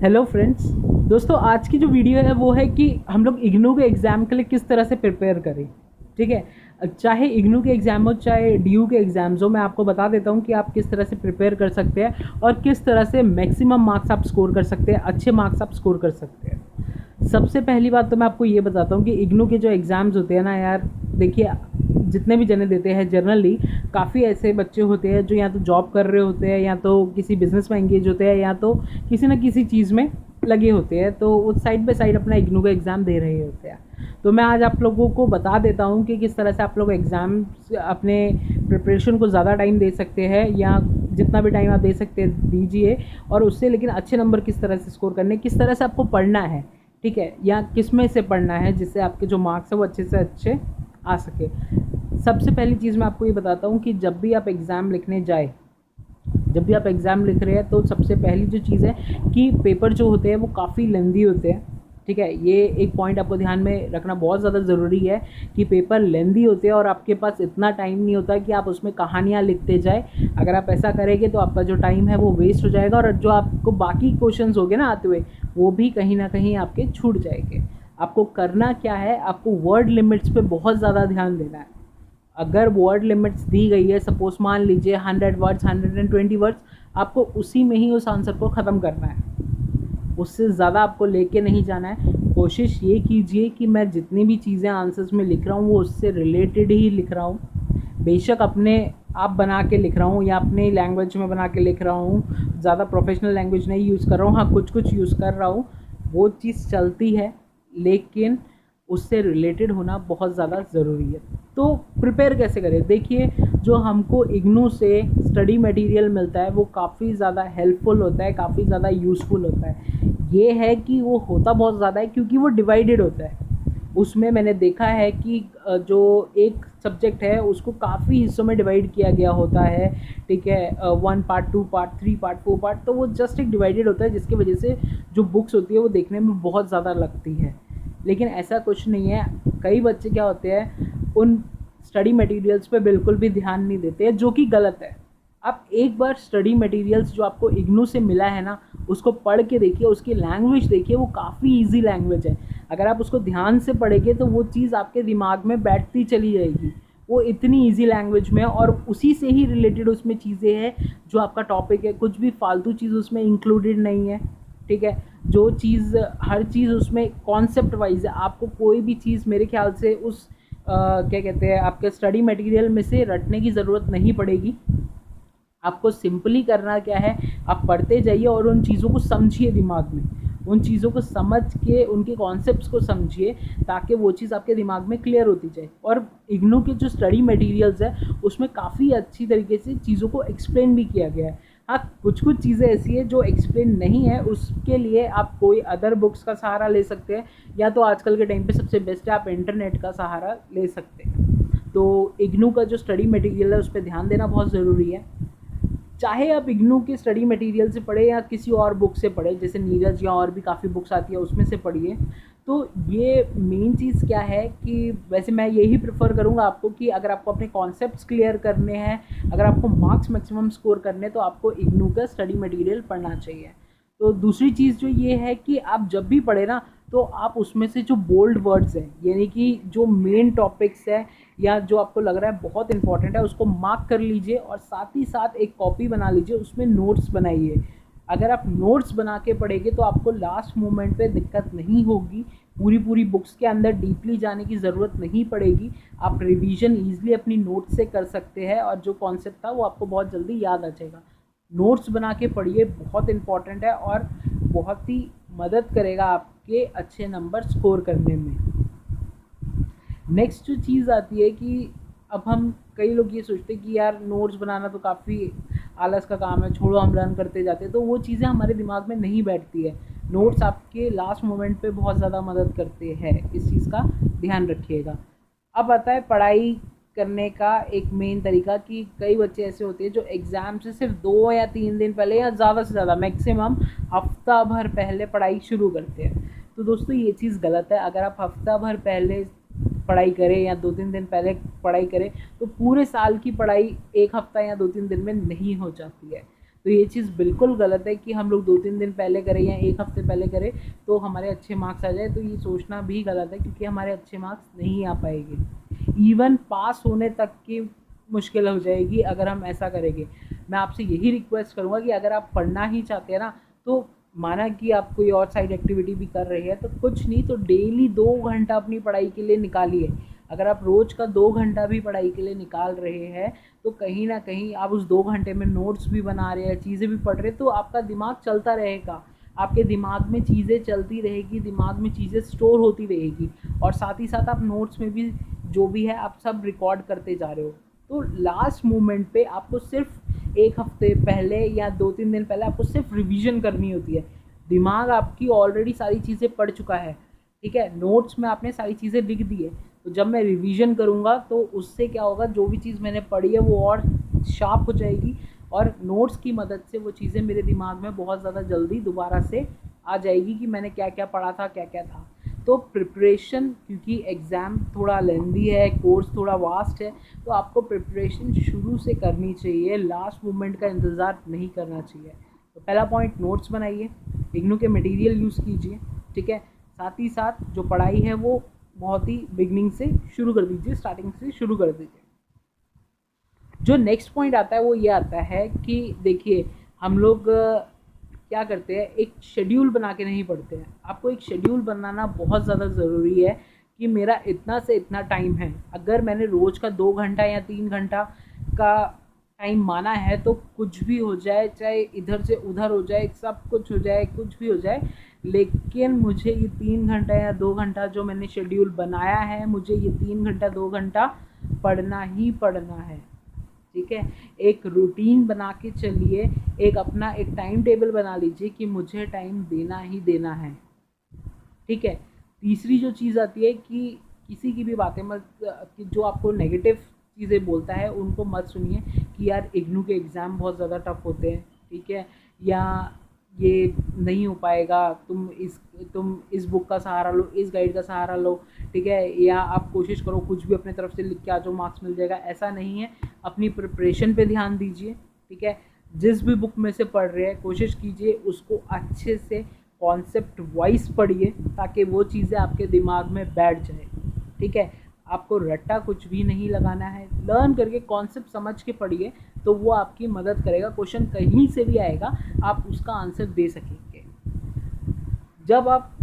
Hello friends. दोस्तों, आज की जो वीडियो है वो है कि हम लोग इग्नू के एग्ज़ाम के लिए किस तरह से प्रिपेयर करें। ठीक है, चाहे इग्नू के एग्ज़ाम हो चाहे डीयू के एग्ज़ाम्स हो, मैं आपको बता देता हूँ कि आप किस तरह से प्रिपेयर कर सकते हैं और किस तरह से मैक्सिमम मार्क्स आप स्कोर कर सकते हैं, अच्छे मार्क्स आप स्कोर कर सकते हैं। सबसे पहली बात तो मैं आपको ये बताता हूँ कि इग्नू के जो एग्ज़ाम्स होते हैं ना यार, देखिए, जितने भी जने देते हैं जनरली काफ़ी ऐसे बच्चे होते हैं जो या तो जॉब कर रहे होते हैं या तो किसी बिज़नेस में एंगेज होते हैं या तो किसी न किसी चीज़ में लगे होते हैं, तो वो साइड बाय साइड अपना इग्नू का एग्ज़ाम दे रहे होते हैं। तो मैं आज आप लोगों को बता देता हूँ कि किस तरह से आप लोग एग्ज़ाम अपने प्रिपरेशन को ज़्यादा टाइम दे सकते हैं या जितना भी टाइम आप दे सकते हैं दीजिए, और उससे लेकिन अच्छे नंबर किस तरह से स्कोर करने, किस तरह से आपको पढ़ना है, ठीक है, या किस में से पढ़ना है जिससे आपके जो मार्क्स है वो अच्छे से अच्छे आ सके। सबसे पहली चीज़ मैं आपको ये बताता हूँ कि जब भी आप एग्ज़ाम लिखने जाए, जब भी आप एग्ज़ाम लिख रहे हैं, तो सबसे पहली जो चीज़ है कि पेपर जो होते हैं वो काफ़ी लेंदी होते हैं। ठीक है, ये एक पॉइंट आपको ध्यान में रखना बहुत ज़्यादा ज़रूरी है कि पेपर लेंदी होते हैं और आपके पास इतना टाइम नहीं होता कि आप उसमें कहानियाँ लिखते जाए। अगर आप ऐसा करेंगे तो आपका जो टाइम है वो वेस्ट हो जाएगा और जो आपको बाकी क्वेश्चंस होंगे ना आते हुए, वो भी कहीं ना कहीं आपके छूट जाएंगे। आपको करना क्या है, आपको वर्ड लिमिट्स पे बहुत ज़्यादा ध्यान देना है। अगर वर्ड लिमिट्स दी गई है, सपोज मान लीजिए 100 वर्ड्स, 120 वर्ड्स, आपको उसी में ही उस आंसर को ख़त्म करना है, उससे ज़्यादा आपको लेके नहीं जाना है। कोशिश ये कीजिए कि मैं जितनी भी चीज़ें आंसर्स में लिख रहा हूँ वो उससे रिलेटेड ही लिख रहा हूँ। बेशक अपने आप बना के लिख रहा हूँ या अपने लैंग्वेज में बना के लिख रहा हूँ, ज़्यादा प्रोफेशनल लैंग्वेज नहीं यूज़ कर रहा हूँ, हाँ कुछ कुछ यूज़ कर रहा हूँ, वो चीज़ चलती है, लेकिन उससे रिलेटेड होना बहुत ज़्यादा ज़रूरी है। तो प्रिपेयर कैसे करें? देखिए, जो हमको इग्नू से स्टडी मटेरियल मिलता है वो काफ़ी ज़्यादा हेल्पफुल होता है, काफ़ी ज़्यादा यूज़फुल होता है। ये है कि वो होता बहुत ज़्यादा है क्योंकि वो डिवाइडेड होता है। उसमें मैंने देखा है कि जो एक सब्जेक्ट है उसको काफ़ी हिस्सों में डिवाइड किया गया होता है। ठीक है, 1 पार्ट, 2 पार्ट, 3 पार्ट, 4 पार्ट, तो वो जस्ट एक डिवाइडेड होता है जिसकी वजह से जो बुक्स होती है वो देखने में बहुत ज़्यादा लगती है। लेकिन ऐसा कुछ नहीं है। कई बच्चे क्या होते हैं, उन स्टडी मटेरियल्स पे बिल्कुल भी ध्यान नहीं देते हैं, जो कि गलत है। आप एक बार स्टडी मटेरियल्स जो आपको इग्नू से मिला है ना, उसको पढ़ के देखिए, उसकी लैंग्वेज देखिए, वो काफ़ी इजी लैंग्वेज है। अगर आप उसको ध्यान से पढ़ेंगे तो वो चीज़ आपके दिमाग में बैठती चली जाएगी। वो इतनी इजी लैंग्वेज में है और उसी से ही रिलेटेड उसमें चीज़ें हैं जो आपका टॉपिक है, कुछ भी फालतू चीज़ उसमें इंक्लूडेड नहीं है। ठीक है, जो चीज़, हर चीज़ उसमें कॉन्सेप्ट वाइज है। आपको कोई भी चीज़ मेरे ख्याल से उस क्या कहते हैं, आपके स्टडी मटेरियल में से रटने की ज़रूरत नहीं पड़ेगी। आपको सिंपली करना क्या है, आप पढ़ते जाइए और उन चीज़ों को समझिए दिमाग में, उन चीज़ों को समझ के उनके कॉन्सेप्ट्स को समझिए ताकि वो चीज़ आपके दिमाग में क्लियर होती जाए। और इग्नू के जो स्टडी मटेरियल्स है उसमें काफ़ी अच्छी तरीके से चीज़ों को एक्सप्लेन भी किया गया है। हाँ, कुछ कुछ चीज़ें ऐसी है जो एक्सप्लेन नहीं है, उसके लिए आप कोई अदर बुक्स का सहारा ले सकते हैं, या तो आजकल के टाइम पे सबसे बेस्ट है आप इंटरनेट का सहारा ले सकते हैं। तो इग्नू का जो स्टडी मटेरियल है उस पर ध्यान देना बहुत ज़रूरी है। चाहे आप इग्नू के स्टडी मटेरियल से पढ़े या किसी और बुक से पढ़े, जैसे नीरज या और भी काफ़ी बुक्स आती है उसमें से पढ़िए। तो ये मेन चीज़ क्या है कि वैसे मैं यही प्रेफर करूँगा आपको कि अगर आपको अपने कॉन्सेप्ट्स क्लियर करने हैं, अगर आपको मार्क्स मैक्सिमम स्कोर करने हैं, तो आपको इग्नू का स्टडी मटेरियल पढ़ना चाहिए। तो दूसरी चीज़ जो ये है कि आप जब भी पढ़े ना, तो आप उसमें से जो बोल्ड वर्ड्स हैं, यानी कि जो मेन टॉपिक्स है या जो आपको लग रहा है बहुत इंपॉर्टेंट है, उसको मार्क कर लीजिए और साथ ही साथ एक कॉपी बना लीजिए, उसमें नोट्स बनाइए। अगर आप नोट्स बना के पढ़ेंगे तो आपको लास्ट मोमेंट पे दिक्कत नहीं होगी, पूरी पूरी बुक्स के अंदर डीपली जाने की ज़रूरत नहीं पड़ेगी। आप रिवीजन ईजिली अपनी नोट्स से कर सकते हैं और जो कॉन्सेप्ट था वो आपको बहुत जल्दी याद आ जाएगा। नोट्स बना के पढ़िए, बहुत इंपॉर्टेंट है और बहुत ही मदद करेगा आपके अच्छे नंबर स्कोर करने में। नेक्स्ट जो चीज़ आती है कि अब हम, कई लोग ये सोचते हैं कि यार नोट्स बनाना तो काफ़ी आलस का काम है, छोड़ो हम लर्न करते जाते हैं, तो वो चीज़ें हमारे दिमाग में नहीं बैठती है। नोट्स आपके लास्ट मोमेंट पे बहुत ज़्यादा मदद करते हैं, इस चीज़ का ध्यान रखिएगा। अब आता है पढ़ाई करने का एक मेन तरीका कि कई बच्चे ऐसे होते हैं जो एग्ज़ाम से सिर्फ 2 या 3 दिन पहले या ज़्यादा से ज़्यादा मैक्सिमम हफ्ता भर पहले पढ़ाई शुरू करते हैं। तो दोस्तों ये चीज़ गलत है। अगर आप हफ्ता भर पहले पढ़ाई करें या 2-3 दिन पहले पढ़ाई करें तो पूरे साल की पढ़ाई एक हफ्ता या 2-3 दिन में नहीं हो जाती है। तो ये चीज़ बिल्कुल गलत है कि हम लोग 2-3 दिन पहले करें या 1 हफ्ते पहले करें तो हमारे अच्छे मार्क्स आ जाए, तो ये सोचना भी गलत है क्योंकि हमारे अच्छे मार्क्स नहीं आ पाएंगे। इवन पास होने तक की मुश्किल हो जाएगी अगर हम ऐसा करेंगे। मैं आपसे यही रिक्वेस्ट करूँगा कि अगर आप पढ़ना ही चाहते हैं ना, तो माना कि आप कोई और साइड एक्टिविटी भी कर रहे हैं तो कुछ नहीं तो डेली 2 घंटा अपनी पढ़ाई के लिए निकालिए। अगर आप रोज़ का 2 घंटा भी पढ़ाई के लिए निकाल रहे हैं तो कहीं ना कहीं आप उस 2 घंटे में नोट्स भी बना रहे हैं, चीज़ें भी पढ़ रहे हैं, तो आपका दिमाग चलता रहेगा, आपके दिमाग में चीज़ें चलती रहेगी, दिमाग में चीज़ें स्टोर होती रहेगी, और साथ ही साथ आप नोट्स में भी जो भी है आप सब रिकॉर्ड करते जा रहे हो। तो लास्ट मोमेंट पे आपको सिर्फ 1 हफ्ते पहले या 2-3 दिन पहले आपको सिर्फ रिवीजन करनी होती है। दिमाग आपकी ऑलरेडी सारी चीज़ें पढ़ चुका है, ठीक है, नोट्स में आपने सारी चीज़ें लिख दी है, तो जब मैं रिवीजन करूँगा तो उससे क्या होगा, जो भी चीज़ मैंने पढ़ी है वो और शार्प हो जाएगी, और नोट्स की मदद से वो चीज़ें मेरे दिमाग में बहुत ज़्यादा जल्दी दोबारा से आ जाएगी कि मैंने क्या क्या पढ़ा था, क्या क्या था। तो प्रिपरेशन, क्योंकि एग्ज़ाम थोड़ा लेंदी है, कोर्स थोड़ा वास्ट है, तो आपको प्रिपरेशन शुरू से करनी चाहिए, लास्ट मोमेंट का इंतज़ार नहीं करना चाहिए। तो पहला पॉइंट, नोट्स बनाइए, इग्नू के मटेरियल यूज़ कीजिए, ठीक है, साथ ही साथ जो पढ़ाई है वो बहुत ही बिगनिंग से शुरू कर दीजिए, स्टार्टिंग से शुरू कर दीजिए। जो नेक्स्ट पॉइंट आता है वो ये आता है कि देखिए हम लोग क्या करते हैं, एक शेड्यूल बना के नहीं पढ़ते हैं। आपको एक शेड्यूल बनाना बहुत ज़्यादा ज़रूरी है कि मेरा इतना से इतना टाइम है। अगर मैंने रोज़ का 2 घंटा या 3 घंटा का टाइम माना है तो कुछ भी हो जाए, चाहे इधर से उधर हो जाए, सब कुछ हो जाए, कुछ भी हो जाए, लेकिन मुझे ये 3 घंटा या 2 घंटा जो मैंने शेड्यूल बनाया है, मुझे ये 3 घंटा 2 घंटा पढ़ना ही पढ़ना है, ठीक है। एक रूटीन बना के चलिए, एक अपना एक टाइम टेबल बना लीजिए कि मुझे टाइम देना ही देना है, ठीक है। तीसरी जो चीज़ आती है कि किसी की भी बातें मत, कि जो आपको नेगेटिव चीज़ें बोलता है उनको मत सुनिए कि यार इग्नू के एग्ज़ाम बहुत ज़्यादा टफ होते हैं, ठीक है, या ये नहीं हो पाएगा, तुम इस बुक का सहारा लो, इस गाइड का सहारा लो, ठीक है, या आप कोशिश करो कुछ भी अपने तरफ से लिख के आ जाओ, मार्क्स मिल जाएगा, ऐसा नहीं है। अपनी प्रिपरेशन पे ध्यान दीजिए, ठीक है, जिस भी बुक में से पढ़ रहे हैं कोशिश कीजिए उसको अच्छे से कॉन्सेप्ट वाइज पढ़िए ताकि वो चीज़ें आपके दिमाग में बैठ जाए, ठीक है। आपको रट्टा कुछ भी नहीं लगाना है, लर्न करके कॉन्सेप्ट समझ के पढ़िए, तो वो आपकी मदद करेगा। क्वेश्चन कहीं से भी आएगा आप उसका आंसर दे सकेंगे। जब आप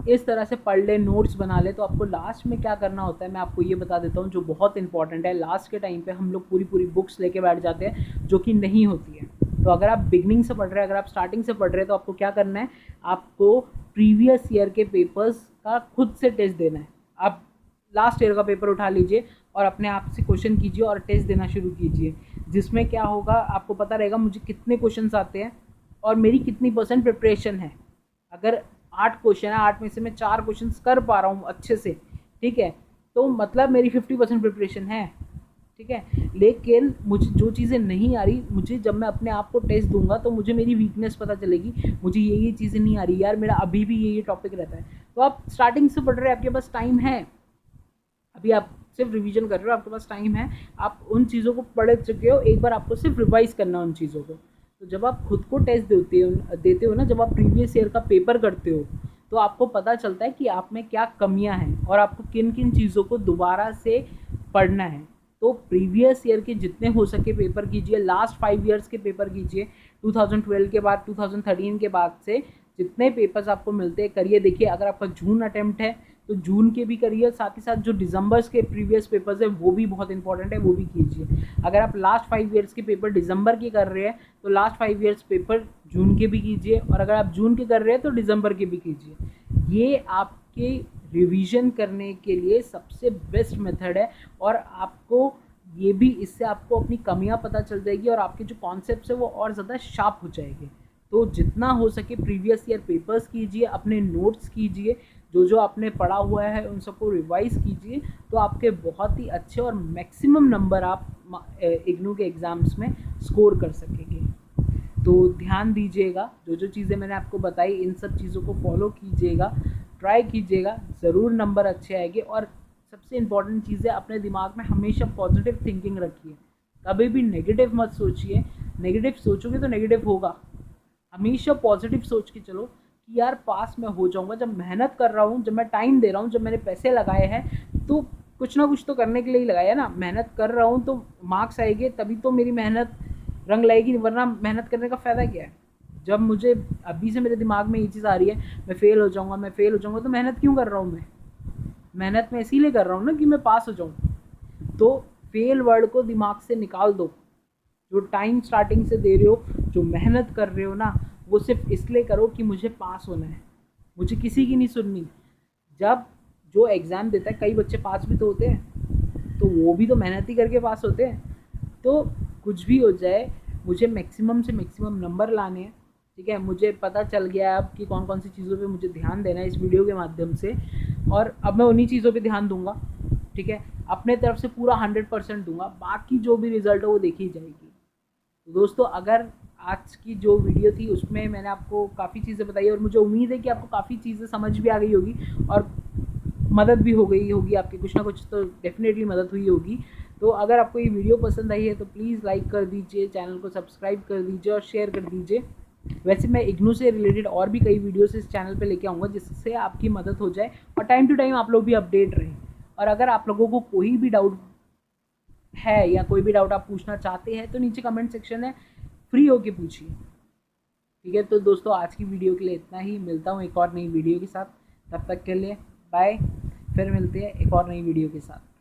इस तरह से पढ़ ले, नोट्स बना ले, तो आपको लास्ट में क्या करना होता है मैं आपको ये बता देता हूँ जो बहुत इंपॉर्टेंट है। लास्ट के टाइम पे हम लोग पूरी पूरी बुक्स लेके बैठ जाते हैं जो कि नहीं होती है। तो अगर आप बिगनिंग से पढ़ रहे हैं, अगर आप स्टार्टिंग से पढ़ रहे हैं, तो आपको क्या करना है, आपको प्रीवियस ईयर के पेपर्स का खुद से टेस्ट देना है। आप लास्ट ईयर का पेपर उठा लीजिए और अपने आप से क्वेश्चन कीजिए और टेस्ट देना शुरू कीजिए, जिसमें क्या होगा आपको पता रहेगा मुझे कितने क्वेश्चंस आते हैं और मेरी कितनी % प्रिपरेशन है। अगर 8 क्वेश्चन है, 8 में से मैं 4 क्वेश्चंस कर पा रहा हूँ अच्छे से, ठीक है, तो मतलब मेरी 50% प्रिपरेशन है, ठीक है। लेकिन मुझे जो चीज़ें नहीं आ रही, मुझे जब मैं अपने आप को टेस्ट दूंगा तो मुझे मेरी वीकनेस पता चलेगी, मुझे ये चीज़ें नहीं आ रही यार, मेरा अभी भी ये टॉपिक रहता है। तो आप स्टार्टिंग से पढ़ रहे हैं, आपके पास टाइम है, अभी आप सिर्फ रिवीजन कर रहे हो, आपके पास टाइम है, आप उन चीज़ों को पढ़ चुके हो, एक बार आपको सिर्फ रिवाइज करना है उन चीज़ों को। तो जब आप खुद को टेस्ट देते हो ना, जब आप प्रीवियस ईयर का पेपर करते हो, तो आपको पता चलता है कि आप में क्या कमियां हैं और आपको किन किन चीज़ों को दोबारा से पढ़ना है। तो प्रीवियस ईयर के जितने हो सके पेपर कीजिए, लास्ट 5 ईयर्स के पेपर कीजिए, 2012 के बाद 2013 के बाद से जितने पेपर्स आपको मिलते हैं करिए। देखिए अगर आपका जून अटेम्प्ट है तो जून के भी करिए, साथ ही साथ जो दिसंबर्स के प्रीवियस पेपर्स है वो भी बहुत इंपॉर्टेंट है, वो भी कीजिए। अगर आप लास्ट 5 ईयर्स के पेपर दिसंबर के कर रहे हैं तो लास्ट 5 ईयर्स पेपर जून के भी कीजिए, और अगर आप जून के कर रहे हैं तो दिसंबर के भी कीजिए। ये आपके रिवीजन करने के लिए सबसे बेस्ट मेथड है, और आपको ये भी, इससे आपको अपनी कमियां पता चल जाएगी और आपके जो कॉन्सेप्ट्स है वो और ज़्यादा शार्प हो जाएंगे। तो जितना हो सके प्रीवियस ईयर पेपर्स कीजिए, अपने नोट्स कीजिए, जो जो आपने पढ़ा हुआ है उन सबको रिवाइज कीजिए, तो आपके बहुत ही अच्छे और मैक्सिमम नंबर आप इग्नू के एग्ज़ाम्स में स्कोर कर सकेंगे। तो ध्यान दीजिएगा, जो जो चीज़ें मैंने आपको बताई इन सब चीज़ों को फॉलो कीजिएगा, ट्राई कीजिएगा, ज़रूर नंबर अच्छे आएंगे। और सबसे इम्पॉर्टेंट चीज़ है, अपने दिमाग में हमेशा पॉजिटिव थिंकिंग रखिए, कभी भी नेगेटिव मत सोचिए। नेगेटिव सोचोगे तो नेगेटिव होगा। हमेशा पॉजिटिव सोच के चलो कि यार पास मैं हो जाऊंगा। जब मेहनत कर रहा हूँ, जब मैं टाइम दे रहा हूँ, जब मैंने पैसे लगाए हैं, तो कुछ ना कुछ तो करने के लिए ही लगाया ना। मेहनत कर रहा हूँ तो मार्क्स आएंगे, तभी तो मेरी मेहनत रंग लाएगी, वरना मेहनत करने का फ़ायदा क्या है। जब मुझे अभी से मेरे दिमाग में ये चीज़ आ रही है मैं फ़ेल हो जाऊँगा, मैं फ़ेल हो जाऊँगा, तो मेहनत क्यों कर रहा हूँ मैं? मेहनत मैं इसीलिए कर रहा हूँ ना कि मैं पास हो जाऊँ। तो फेल वर्ड को दिमाग से निकाल दो। जो टाइम स्टार्टिंग से दे रहे हो, जो मेहनत कर रहे हो ना, वो सिर्फ इसलिए करो कि मुझे पास होना है, मुझे किसी की नहीं सुननी। जब जो एग्ज़ाम देता है, कई बच्चे पास भी तो होते हैं, तो वो भी तो मेहनत ही करके पास होते हैं। तो कुछ भी हो जाए, मुझे मैक्सिमम से मैक्सिमम नंबर लाने हैं, ठीक है। मुझे पता चल गया है अब कि कौन कौन सी चीज़ों पे मुझे ध्यान देना है इस वीडियो के माध्यम से, और अब मैं उन्हीं चीज़ों पे ध्यान दूंगा, ठीक है। अपने तरफ से पूरा 100% दूंगा, बाकी जो भी रिजल्ट है वो देखी जाएगी। तो दोस्तों, अगर आज की जो वीडियो थी उसमें मैंने आपको काफ़ी चीज़ें बताई, और मुझे उम्मीद है कि आपको काफ़ी चीज़ें समझ भी आ गई होगी और मदद भी हो गई होगी आपकी, कुछ ना कुछ तो डेफिनेटली मदद हुई होगी। तो अगर आपको ये वीडियो पसंद आई है तो प्लीज़ लाइक कर दीजिए, चैनल को सब्सक्राइब कर दीजिए और शेयर कर दीजिए। वैसे मैं इग्नू से रिलेटेड और भी कई वीडियोस इस चैनल पे लेके आऊँगा, जिससे आपकी मदद हो जाए और टाइम टू टाइम आप लोग भी अपडेट रहें। और अगर आप लोगों को कोई भी डाउट है या कोई भी डाउट आप पूछना चाहते हैं तो नीचे कमेंट सेक्शन है, फ्री होके पूछिए, ठीक है। तो दोस्तों, आज की वीडियो के लिए इतना ही। मिलता हूँ एक और नई वीडियो के साथ, तब तक के लिए बाय। फिर मिलते हैं एक और नई वीडियो के साथ।